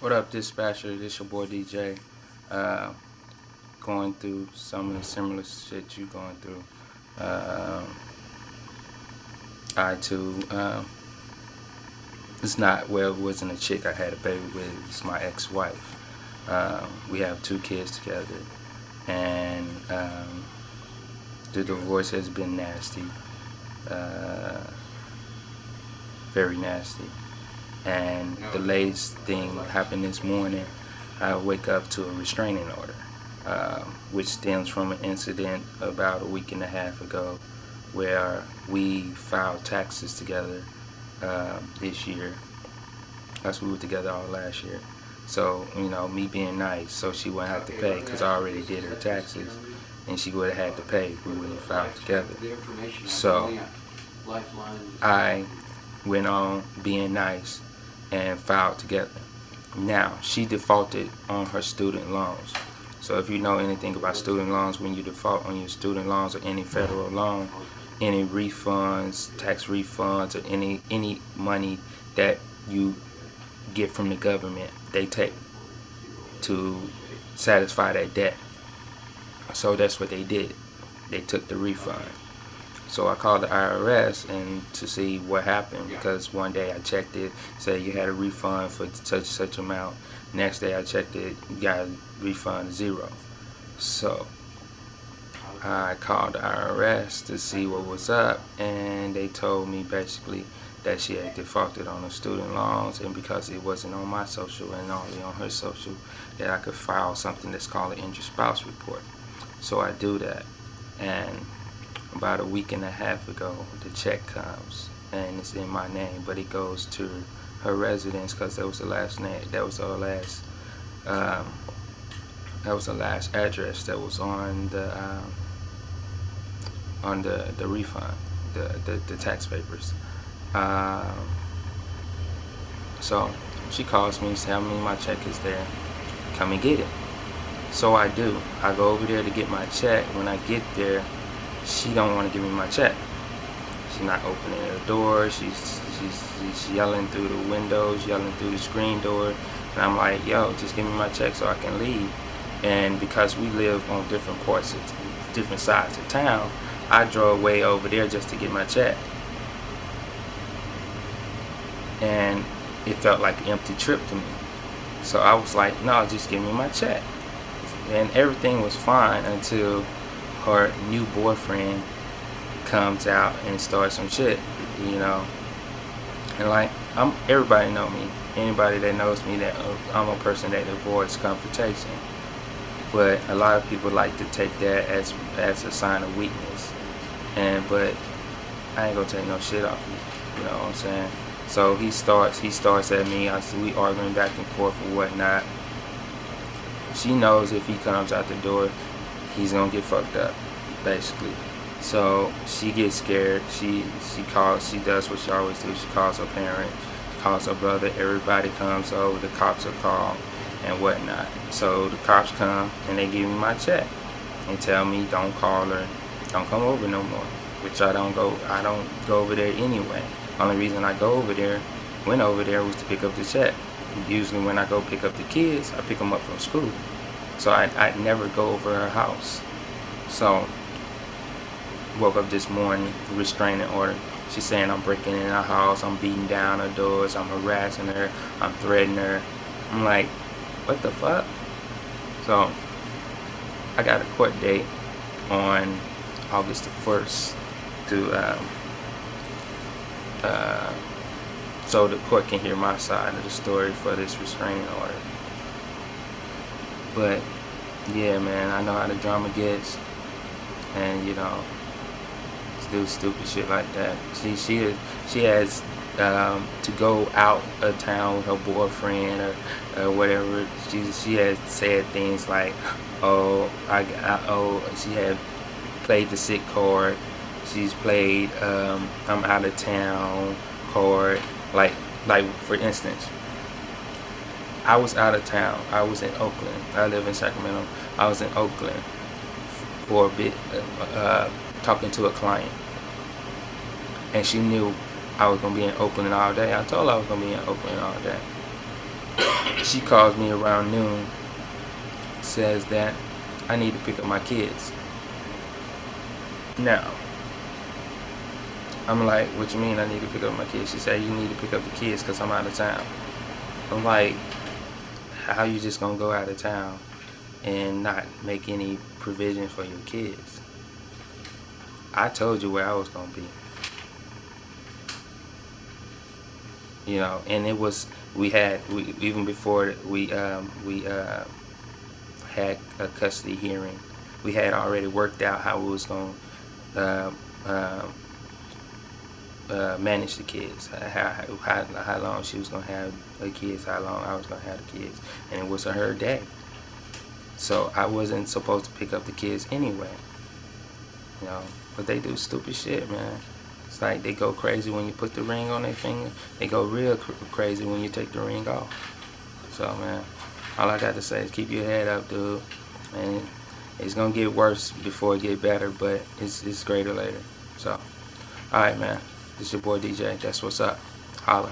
What up, dispatcher? This your boy DJ. Uh, Going through some of the similar shit you going through. Um, I too. It's not, well, it wasn't a chick I had a baby with. It's my ex-wife. We have 2 kids together, and the divorce has been nasty, very nasty. And the latest thing happened this morning. I wake up to a restraining order, which stems from an incident about a week and a half ago where we filed taxes together this year. Us, we were together all last year. So, me being nice, so she wouldn't have to pay because I already did her taxes, and she would have had to pay if we would have filed together. So, I went on being nice and filed together. Now, she defaulted on her student loans. So if you know anything about student loans, when you default on your student loans or any federal loan, any refunds, tax refunds, or any money that you get from the government, they take to satisfy that debt. So that's what they did. They took the refund. So I called the IRS and to see what happened, because one day I checked it, said you had a refund for such amount. Next day I checked it, you got a refund $0. So I called the IRS to see what was up, and they told me basically that she had defaulted on her student loans, and because it wasn't on my social and only on her social, that I could file something that's called an injured spouse report. So I do that, and about a week and a half ago, the check comes, and it's in my name, but it goes to her residence because that was the last name. That was the last. That was the last address that was on the refund, the tax papers. So she calls me and says, my check is there. Come and get it. So I do. I go over there to get my check. When I get there, she don't want to give me my check. She's not opening the door. She's yelling through the windows, yelling through the screen door. And I'm like, yo, just give me my check so I can leave. And because we live on different parts of different sides of town, I drove way over there just to get my check. And it felt like an empty trip to me. So I was like, no, just give me my check. And everything was fine until her new boyfriend comes out and starts some shit, And like, everybody know me. Anybody that knows me, that I'm a person that avoids confrontation. But a lot of people like to take that as a sign of weakness. But I ain't gonna take no shit off you. You know what I'm saying? So he starts at me. We arguing back and forth or whatnot. She knows if he comes out the door, he's gonna get fucked up, basically. So she gets scared. She does what she always do. She calls her parent, she calls her brother. Everybody comes over. The cops are called and whatnot. So the cops come and they give me my check and tell me don't call her, don't come over no more. Which I don't go over there anyway. Only reason I went over there was to pick up the check. Usually when I go pick up the kids, I pick them up from school. So I never go over her house. So woke up this morning, restraining order. She's saying I'm breaking in her house, I'm beating down her doors, I'm harassing her, I'm threatening her. I'm like, what the fuck? So I got a court date on August the 1st to so the court can hear my side of the story for this restraining order. But yeah, man, I know how the drama gets, and do stupid shit like that. She has to go out of town with her boyfriend or whatever. She has said things like, she had played the sick card. She's played I'm out of town card. Like for instance, I was out of town. I was in Oakland. I live in Sacramento. I was in Oakland for a bit, talking to a client, and she knew I was gonna be in Oakland all day. I told her I was gonna be in Oakland all day. She calls me around noon, says that I need to pick up my kids. Now, I'm like, what you mean I need to pick up my kids? She said, you need to pick up the kids because I'm out of town. I'm like, how you just gonna go out of town and not make any provision for your kids? I told you where I was gonna be. You know, and it was, even before we had a custody hearing, we had already worked out how we was gonna manage the kids, how long she was gonna have the kids, how long I was gonna have the kids, and it was her day. So I wasn't supposed to pick up the kids anyway, you know. But they do stupid shit, man. It's like they go crazy when you put the ring on their finger. They go real crazy when you take the ring off. So, man, all I got to say is keep your head up, dude. And it's gonna get worse before it get better, but it's greater later. So, all right, man. This your boy DJ. That's what's up. Holla.